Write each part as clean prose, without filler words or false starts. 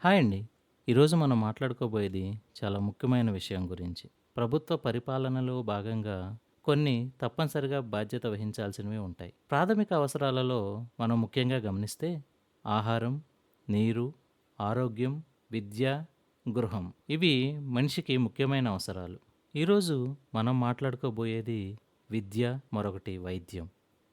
Hi అండి. ఈరోజు మనం మాట్లాడుకోబోయేది చాలా ముఖ్యమైన విషయం గురించి. ప్రభుత్వ పరిపాలనలో భాగంగా కొన్ని తప్పనిసరిగా బాధ్యత వహించాల్సినవి ఉంటాయి. ప్రాథమిక అవసరాలలో మనం ముఖ్యంగా గమనిస్తే ఆహారం, నీరు, ఆరోగ్యం, విద్య, గృహం ఇవి మనిషికి ముఖ్యమైన అవసరాలు. ఈరోజు మనం మాట్లాడుకోబోయేది విద్య, మరొకటి వైద్యం.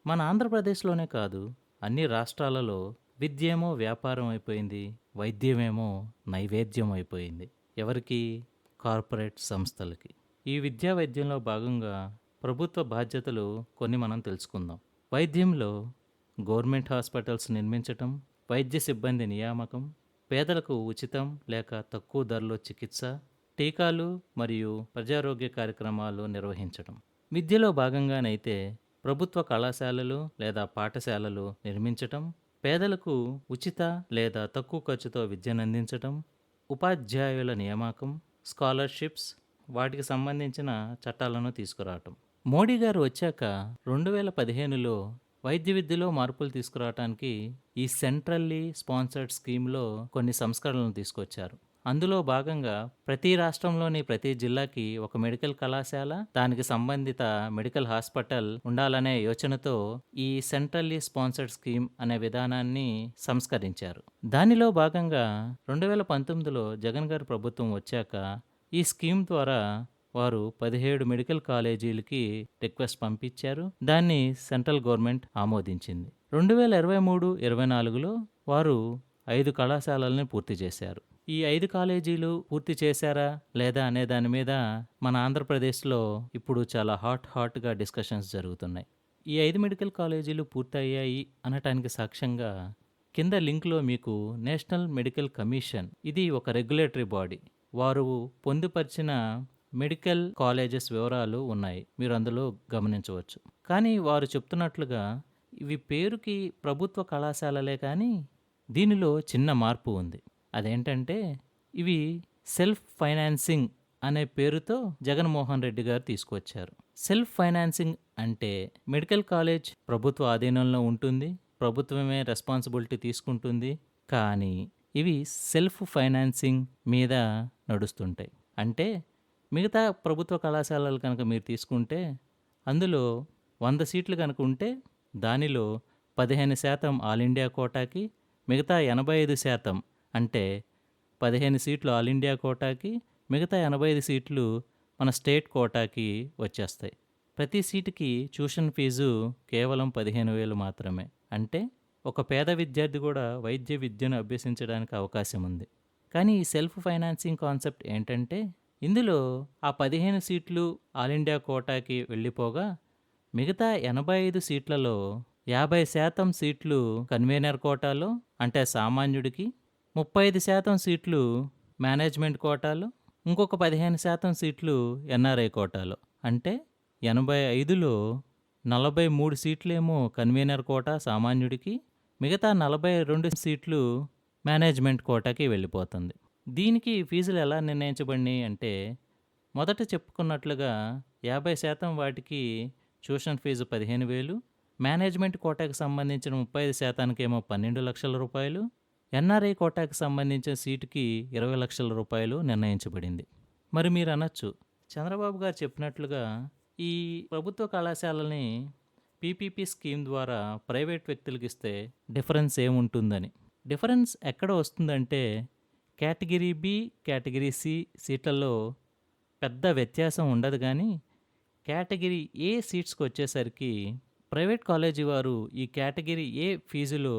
మన ఆంధ్రప్రదేశ్‌లోనే కాదు, అన్ని రాష్ట్రాలలో విద్యేమో వ్యాపారం అయిపోయింది. వైద్యమేమో నైవేద్యం అయిపోయింది. ఎవరికి? కార్పొరేట్ సంస్థలకి. ఈ విద్యా వైద్యంలో భాగంగా ప్రభుత్వ బాధ్యతలు కొన్ని మనం తెలుసుకుందాం. వైద్యంలో గవర్నమెంట్ హాస్పిటల్స్ నిర్మించటం, వైద్య సిబ్బంది నియామకం, పేదలకు ఉచితం లేక తక్కువ ధరలో చికిత్స, టీకాలు మరియు ప్రజారోగ్య కార్యక్రమాలు నిర్వహించడం. విద్యలో భాగంగానైతే ప్రభుత్వ కళాశాలలు లేదా పాఠశాలలు నిర్మించటం, పేదలకు ఉచిత లేదా తక్కువ ఖర్చుతో విద్యనందించటం, ఉపాధ్యాయుల నియామకం, స్కాలర్షిప్స్, వాటికి సంబంధించిన చట్టాలను తీసుకురావటం. మోడీ గారు వచ్చాక 2015లో వైద్య విద్యలో మార్పులు తీసుకురావటానికి ఈ సెంట్రల్లీ స్పాన్సర్డ్ స్కీమ్లో కొన్ని సంస్కరణలు తీసుకొచ్చారు. అందులో భాగంగా ప్రతి రాష్ట్రంలోని ప్రతి జిల్లాకి ఒక మెడికల్ కళాశాల, దానికి సంబంధిత మెడికల్ హాస్పిటల్ ఉండాలనే యోచనతో ఈ సెంట్రల్లీ స్పాన్సర్డ్ స్కీమ్ అనే విధానాన్ని సంస్కరించారు. దానిలో భాగంగా 2019లో జగన్ గారి ప్రభుత్వం వచ్చాక ఈ స్కీమ్ ద్వారా వారు 17 మెడికల్ కాలేజీలకి రిక్వెస్ట్ పంపించారు. దాన్ని సెంట్రల్ గవర్నమెంట్ ఆమోదించింది. 2023-24లో వారు 5 కళాశాలల్ని పూర్తి చేశారు. ఈ 5 కాలేజీలు పూర్తి చేశారా లేదా అనే దాని మీద మన ఆంధ్రప్రదేశ్లో ఇప్పుడు చాలా హాట్గా డిస్కషన్స్ జరుగుతున్నాయి. ఈ 5 మెడికల్ కాలేజీలు పూర్తయ్యాయి అనటానికి సాక్ష్యంగా కింద లింక్లో మీకు నేషనల్ మెడికల్ కమిషన్, ఇది ఒక రెగ్యులేటరీ బాడీ, వారు పొందుపరిచిన మెడికల్ కాలేజెస్ వివరాలు ఉన్నాయి. మీరు అందులో గమనించవచ్చు. కానీ వారు చెప్తున్నట్లుగా ఇవి పేరుకి ప్రభుత్వ కళాశాలలే కానీ దీనిలో చిన్న మార్పు ఉంది. అదేంటంటే ఇవి సెల్ఫ్ ఫైనాన్సింగ్ అనే పేరుతో జగన్మోహన్ రెడ్డి గారు తీసుకొచ్చారు. సెల్ఫ్ ఫైనాన్సింగ్ అంటే మెడికల్ కాలేజ్ ప్రభుత్వ ఆధీనంలో ఉంటుంది, ప్రభుత్వమే రెస్పాన్సిబిలిటీ తీసుకుంటుంది. కానీ ఇవి సెల్ఫ్ ఫైనాన్సింగ్ మీద నడుస్తుంటాయి. అంటే మిగతా ప్రభుత్వ కళాశాలలు కనుక మీరు తీసుకుంటే అందులో 100 సీట్లు కనుక ఉంటే దానిలో 15% ఆల్ ఇండియా కోటాకి, మిగతా 85% అంటే 15 సీట్లు ఆల్ ఇండియా కోటాకి, మిగతా 85 సీట్లు మన స్టేట్ కోటాకి వచ్చేస్తాయి. ప్రతి సీటుకి ట్యూషన్ ఫీజు కేవలం 15,000 మాత్రమే. అంటే ఒక పేద విద్యార్థి కూడా వైద్య విద్యను అభ్యసించడానికి అవకాశం ఉంది. కానీ ఈ సెల్ఫ్ ఫైనాన్సింగ్ కాన్సెప్ట్ ఏంటంటే ఇందులో ఆ 15 సీట్లు ఆల్ ఇండియా కోటాకి వెళ్ళిపోగా మిగతా 85 సీట్లలో 50% సీట్లు కన్వీనర్ కోటాలో అంటే సామాన్యుడికి, 35% సీట్లు మేనేజ్మెంట్ కోటాలో, ఇంకొక 15% సీట్లు ఎన్ఆర్ఐ కోటాలో. అంటే 85లో 43 సీట్లేమో కన్వీనర్ కోటా సామాన్యుడికి, మిగతా 42 సీట్లు మేనేజ్మెంట్ కోటాకి వెళ్ళిపోతుంది. దీనికి ఫీజులు ఎలా నిర్ణయించబడినాయి అంటే మొదట చెప్పుకున్నట్లుగా 50% వాటికి ట్యూషన్ ఫీజు 15,000, మేనేజ్మెంట్ కోటాకి సంబంధించిన 35% ఏమో 12 లక్షల రూపాయలు, ఎన్ఆర్ఐ కోటాకి సంబంధించిన సీటుకి 20 లక్షల రూపాయలు నిర్ణయించబడింది. మరి మీరు అనొచ్చు, చంద్రబాబు గారు చెప్పినట్లుగా ఈ ప్రభుత్వ కళాశాలని పీపీపీ స్కీమ్ ద్వారా ప్రైవేట్ వ్యక్తులకు ఇస్తే డిఫరెన్స్ ఏముంటుందని. డిఫరెన్స్ ఎక్కడ వస్తుందంటే కేటగిరీ బి, కేటగిరీ సి సీట్లలో పెద్ద వ్యత్యాసం ఉండదు. కానీ కేటగిరీ ఏ సీట్స్కి వచ్చేసరికి ప్రైవేట్ కాలేజీ వారు ఈ కేటగిరీ ఏ ఫీజులో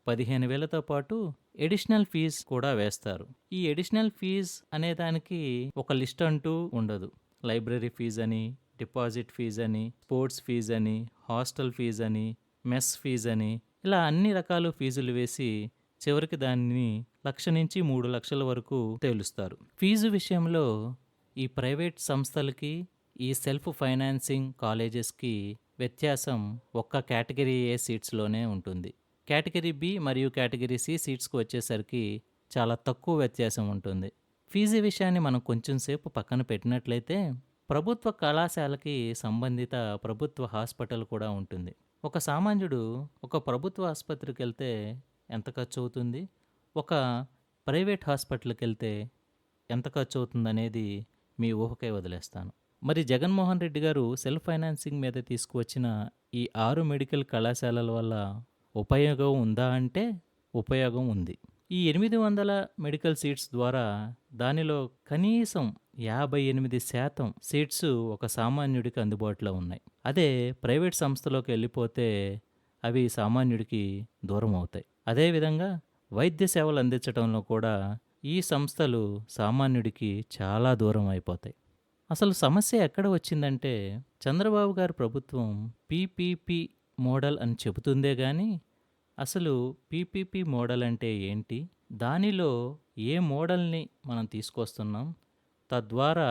15,000తో పాటు ఎడిషనల్ ఫీజ్ కూడా వేస్తారు. ఈ ఎడిషనల్ ఫీజ్ అనే దానికి ఒక లిస్ట్ అంటూ ఉండదు. లైబ్రరీ ఫీజ్ అని, డిపాజిట్ ఫీజ్ అని, స్పోర్ట్స్ ఫీజ్ అని, హాస్టల్ ఫీజ్ అని, మెస్ ఫీజ్ అని, ఇలా అన్ని రకాల ఫీజులు వేసి చివరికి దాన్ని 1,00,000 నుంచి 3 లక్షల వరకు తేలుస్తారు. ఫీజు విషయంలో ఈ ప్రైవేట్ సంస్థలకి, ఈ సెల్ఫ్ ఫైనాన్సింగ్ కాలేజెస్కి వ్యత్యాసం ఒక్క కేటగిరీ ఏ సీట్స్లోనే ఉంటుంది. కేటగిరీ బి మరియు కేటగిరీ సి సీట్స్కి వచ్చేసరికి చాలా తక్కువ వ్యత్యాసం ఉంటుంది. ఫీజు విషయాన్ని మనం కొంచెం సేపు పక్కన పెట్టినట్లయితే ప్రభుత్వ కళాశాలకి సంబంధిత ప్రభుత్వ హాస్పిటల్ కూడా ఉంటుంది. ఒక సామాన్యుడు ఒక ప్రభుత్వ ఆసుపత్రికి వెళ్తే ఎంత ఖర్చు అవుతుంది? ఒక ప్రైవేట్ హాస్పిటల్‌కెళ్తే ఎంత ఖర్చవుతుందనేది మీ ఊహకే వదిలేస్తాను. మరి జగన్మోహన్ రెడ్డి గారు సెల్ఫ్ ఫైనాన్సింగ్ మీద తీసుకువచ్చిన ఈ 6 మెడికల్ కళాశాలల వల్ల ఉపయోగం ఉందా అంటే ఉపయోగం ఉంది. ఈ 800 మెడికల్ సీట్స్ ద్వారా దానిలో కనీసం 58% సీట్స్ ఒక సామాన్యుడికి అందుబాటులో ఉన్నాయి. అదే ప్రైవేట్ సంస్థలోకి వెళ్ళిపోతే అవి సామాన్యుడికి దూరం అవుతాయి. అదేవిధంగా వైద్య సేవలు అందించడంలో కూడా ఈ సంస్థలు సామాన్యుడికి చాలా దూరం అయిపోతాయి. అసలు సమస్య ఎక్కడ వచ్చిందంటే చంద్రబాబు గారి ప్రభుత్వం పీపీపీ మోడల్ అని చెబుతుందే గాని అసలు పీపీపీ మోడల్ అంటే ఏంటి? దానిలో ఏ మోడల్‌ని మనం తీసుకొస్తున్నాం? తద్వారా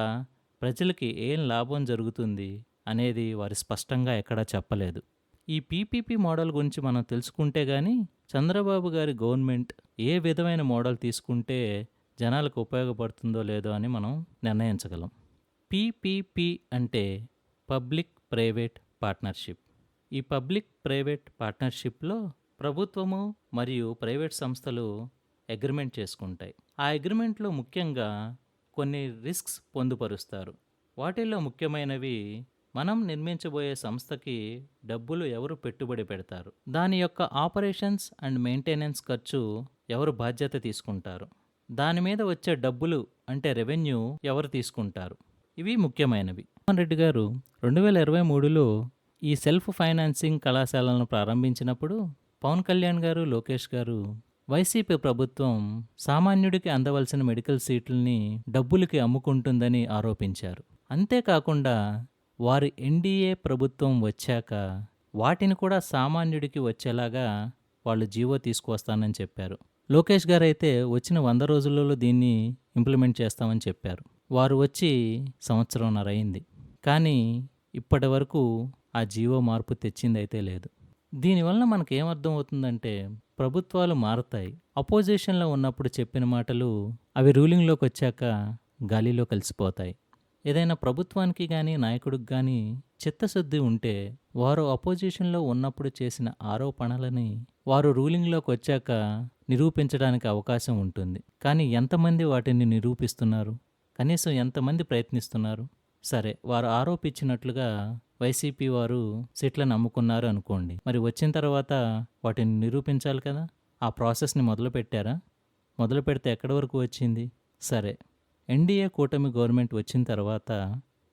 ప్రజలకి ఏం లాభం జరుగుతుంది అనేది వారు స్పష్టంగా ఎక్కడా చెప్పలేదు. ఈ పీపీపీ మోడల్ గురించి మనం తెలుసుకుంటే గాని చంద్రబాబు గారి గవర్నమెంట్ ఏ విధమైన మోడల్ తీసుకుంటే జనాలకు ఉపయోగపడుతుందో లేదో అని మనం నిర్ణయించగలం. పీపీపీ అంటే పబ్లిక్ ప్రైవేట్ పార్ట్నర్షిప్. ఈ పబ్లిక్ ప్రైవేట్ పార్ట్నర్షిప్‌లో ప్రభుత్వము మరియు ప్రైవేట్ సంస్థలు అగ్రిమెంట్ చేసుకుంటాయి. ఆ అగ్రిమెంట్‌లో ముఖ్యంగా కొన్ని రిస్క్స్ పొందుపరుస్తారు. వాటిల్లో ముఖ్యమైనవి మనం నిర్మించబోయే సంస్థకి డబ్బులు ఎవరు పెట్టుబడి పెడతారు, దాని యొక్క ఆపరేషన్స్ అండ్ మెయింటెనెన్స్ ఖర్చు ఎవరు బాధ్యత తీసుకుంటారు, దాని మీద వచ్చే డబ్బులు అంటే రెవెన్యూ ఎవరు తీసుకుంటారు, ఇవి ముఖ్యమైనవి. జగన్మోహన్ రెడ్డి గారు 2023లో ఈ సెల్ఫ్ ఫైనాన్సింగ్ కళాశాలను ప్రారంభించినప్పుడు పవన్ కళ్యాణ్ గారు, లోకేష్ గారు వైసీపీ ప్రభుత్వం సామాన్యుడికి అందవలసిన మెడికల్ సీట్లని డబ్బులకి అమ్ముకుంటుందని ఆరోపించారు. అంతేకాకుండా వారి ఎన్డీఏ ప్రభుత్వం వచ్చాక వాటిని కూడా సామాన్యుడికి వచ్చేలాగా వాళ్ళు జీవో తీసుకువస్తానని చెప్పారు. లోకేష్ గారు అయితే వచ్చిన 100 రోజులలో దీన్ని ఇంప్లిమెంట్ చేస్తామని చెప్పారు. వారు వచ్చి సంవత్సరంన్నర అయింది. కానీ ఇప్పటి వరకు ఆ జీవో మార్పు తెచ్చిందైతే లేదు. దీనివల్ల మనకేమర్థం అవుతుందంటే ప్రభుత్వాలు మారతాయి. అపోజిషన్లో ఉన్నప్పుడు చెప్పిన మాటలు అవి రూలింగ్లోకి వచ్చాక గాలిలో కలిసిపోతాయి. ఏదైనా ప్రభుత్వానికి కానీ నాయకుడికి కానీ చిత్తశుద్ధి ఉంటే వారు అపోజిషన్లో ఉన్నప్పుడు చేసిన ఆరోపణలని వారు రూలింగ్లోకి వచ్చాక నిరూపించడానికి అవకాశం ఉంటుంది. కానీ ఎంతమంది వాటిని నిరూపిస్తున్నారు? కనీసం ఎంతమంది ప్రయత్నిస్తున్నారు? సరే, వారు ఆరోపించినట్లుగా వైసీపీ వారు సీట్లను అమ్ముకున్నారు అనుకోండి. మరి వచ్చిన తర్వాత వాటిని నిరూపించాలి కదా. ఆ ప్రాసెస్ని మొదలుపెట్టారా? మొదలు పెడితే ఎక్కడి వరకు వచ్చింది? సరే, ఎన్డీఏ కూటమి గవర్నమెంట్ వచ్చిన తర్వాత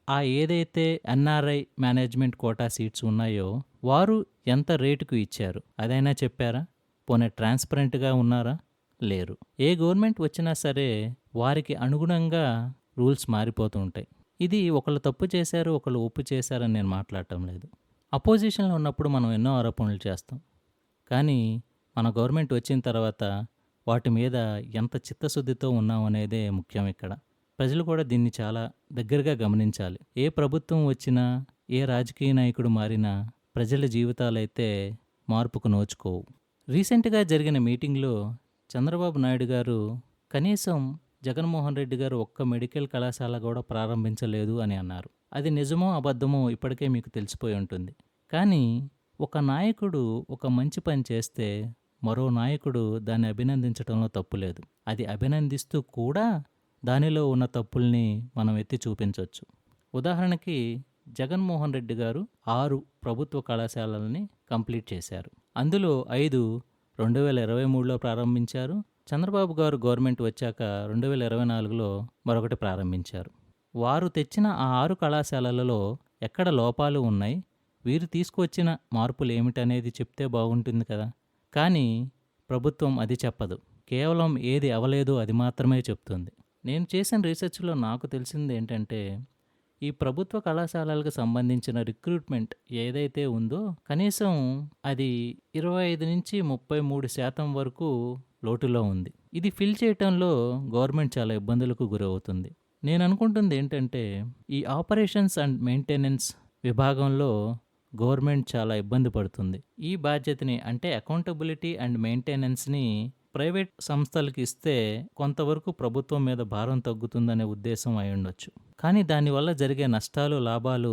ఆ ఏదైతే ఎన్ఆర్ఐ మేనేజ్మెంట్ కోటా సీట్స్ ఉన్నాయో వారు ఎంత రేటుకు ఇచ్చారు అదైనా చెప్పారా? పోనీ ట్రాన్స్పరెంట్గా ఉన్నారా? లేరు. ఏ గవర్నమెంట్ వచ్చినా సరే వారికి అనుగుణంగా రూల్స్ మారిపోతూ ఉంటాయి. ఇది ఒకళ్ళు తప్పు చేశారు, ఒకళ్ళు ఒప్పు చేశారని నేను మాట్లాడటం లేదు. అపోజిషన్లో ఉన్నప్పుడు మనం ఎన్నో ఆరోపణలు చేస్తాం. కానీ మన గవర్నమెంట్ వచ్చిన తర్వాత వాటి మీద ఎంత చిత్తశుద్ధితో ఉన్నాం అనేదే ముఖ్యం ఇక్కడ. ప్రజలు కూడా దీన్ని చాలా దగ్గరగా గమనించాలి. ఏ ప్రభుత్వం వచ్చినా, ఏ రాజకీయ నాయకుడు మారినా ప్రజల జీవితాలైతే మార్పుకు నోచుకోవు. రీసెంట్గా జరిగిన మీటింగ్లో చంద్రబాబు నాయుడు గారు కనీసం జగన్మోహన్ రెడ్డి గారు ఒక్క మెడికల్ కళాశాల కూడా ప్రారంభించలేదు అని అన్నారు. అది నిజమో అబద్ధమో ఇప్పటికే మీకు తెలిసిపోయి ఉంటుంది. కానీ ఒక నాయకుడు ఒక మంచి పని చేస్తే మరో నాయకుడు దాన్ని అభినందించడంలో తప్పు లేదు. అది అభినందిస్తూ కూడా దానిలో ఉన్న తప్పుల్ని మనం ఎత్తి చూపించవచ్చు. ఉదాహరణకి జగన్మోహన్ రెడ్డి గారు 6 ప్రభుత్వ కళాశాలలని కంప్లీట్ చేశారు. అందులో 5 2023లో ప్రారంభించారు. చంద్రబాబు గారు గవర్నమెంట్ వచ్చాక 2024లో మరొకటి ప్రారంభించారు. వారు తెచ్చిన ఆ 6 కళాశాలలలో ఎక్కడ లోపాలు ఉన్నాయి, వీరు తీసుకువచ్చిన మార్పులు ఏమిటనేది చెప్తే బాగుంటుంది కదా. కానీ ప్రభుత్వం అది చెప్పదు. కేవలం ఏది అవలేదో అది మాత్రమే చెప్తుంది. నేను చేసిన రీసెర్చ్లో నాకు తెలిసింది ఏంటంటే ఈ ప్రభుత్వ కళాశాలలకు సంబంధించిన రిక్రూట్మెంట్ ఏదైతే ఉందో కనీసం అది 25-33% వరకు లోటులో ఉంది. ఇది ఫిల్ చేయటంలో గవర్నమెంట్ చాలా ఇబ్బందులకు గురవుతుంది. నేను అనుకుంటుంది ఏంటంటే ఈ ఆపరేషన్స్ అండ్ మెయింటెనెన్స్ విభాగంలో గవర్నమెంట్ చాలా ఇబ్బంది పడుతుంది. ఈ బాధ్యతని అంటే అకౌంటబిలిటీ అండ్ మెయింటెనెన్స్ని ప్రైవేట్ సంస్థలకు ఇస్తే కొంతవరకు ప్రభుత్వం మీద భారం తగ్గుతుందనే ఉద్దేశం అయి ఉండొచ్చు. కానీ దానివల్ల జరిగే నష్టాలు, లాభాలు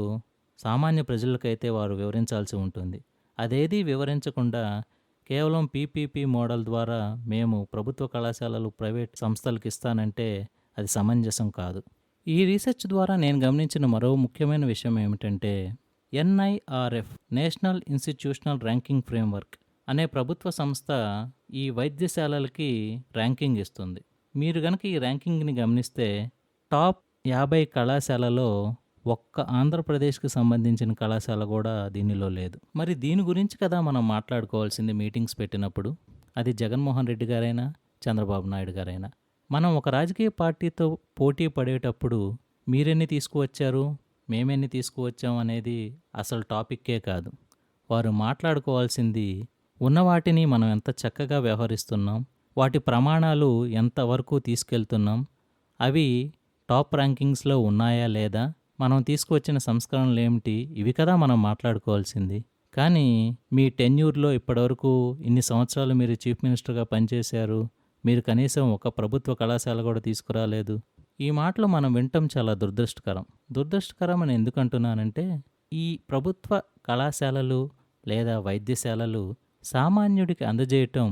సామాన్య ప్రజలకైతే వారు వివరించాల్సి ఉంటుంది. అదేదీ వివరించకుండా కేవలం పీపీపీ మోడల్ ద్వారా మేము ప్రభుత్వ కళాశాలలు ప్రైవేట్ సంస్థలకు ఇస్తానంటే అది సమంజసం కాదు. ఈ రీసెర్చ్ ద్వారా నేను గమనించిన మరో ముఖ్యమైన విషయం ఏమిటంటే NIRF national institutional ranking framework అనే ప్రభుత్వ సంస్థ ఈ వైద్యశాలలకి ర్యాంకింగ్ ఇస్తుంది. మీరు గనక ఈ ర్యాంకింగ్ని గమనిస్తే టాప్ 50 కళాశాలలో ఒక్క ఆంధ్రప్రదేశ్కి సంబంధించిన కళాశాల కూడా దీనిలో లేదు. మరి దీని గురించి కదా మనం మాట్లాడుకోవాల్సింది మీటింగ్స్ పెట్టినప్పుడు. అది జగన్మోహన్ రెడ్డి గారైనా చంద్రబాబు నాయుడు గారైనా. మనం ఒక రాజకీయ పార్టీతో పోటీ పడేటప్పుడు మీరెన్ని తీసుకువచ్చారు, మేమెన్ని తీసుకువచ్చాం అనేది అసలు టాపిక్కే కాదు. వారు మాట్లాడుకోవాల్సింది ఉన్న వాటిని మనం ఎంత చక్కగా వ్యవహరిస్తున్నాం, వాటి ప్రమాణాలు ఎంతవరకు తీసుకెళ్తున్నాం, అవి టాప్ ర్యాంకింగ్స్లో ఉన్నాయా లేదా, మనం తీసుకువచ్చిన సంస్కరణలు ఏమిటి, ఇవి కదా మనం మాట్లాడుకోవాల్సింది. కానీ మీ టెన్యూర్లో ఇప్పటివరకు ఇన్ని సంవత్సరాలు మీరు చీఫ్ మినిస్టర్గా పనిచేశారు, మీరు కనీసం ఒక ప్రభుత్వ కళాశాల కూడా తీసుకురాలేదు. ఈ మాటలు మనం వినటం చాలా దురదృష్టకరం. దురదృష్టకరం అని ఎందుకు అంటున్నానంటే ఈ ప్రభుత్వ కళాశాలలు లేదా వైద్యశాలలు సామాన్యుడికి అందజేయటం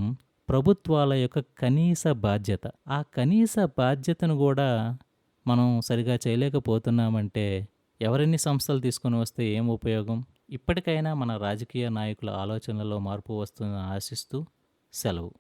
ప్రభుత్వాల యొక్క కనీస బాధ్యత. ఆ కనీస బాధ్యతను కూడా మనం సరిగా చేయలేకపోతున్నామంటే ఎవరెన్ని సంస్థలు తీసుకొని వస్తే ఏం ఉపయోగం? ఇప్పటికైనా మన రాజకీయ నాయకుల ఆలోచనలలో మార్పు వస్తుందని ఆశిస్తూ సెలవు.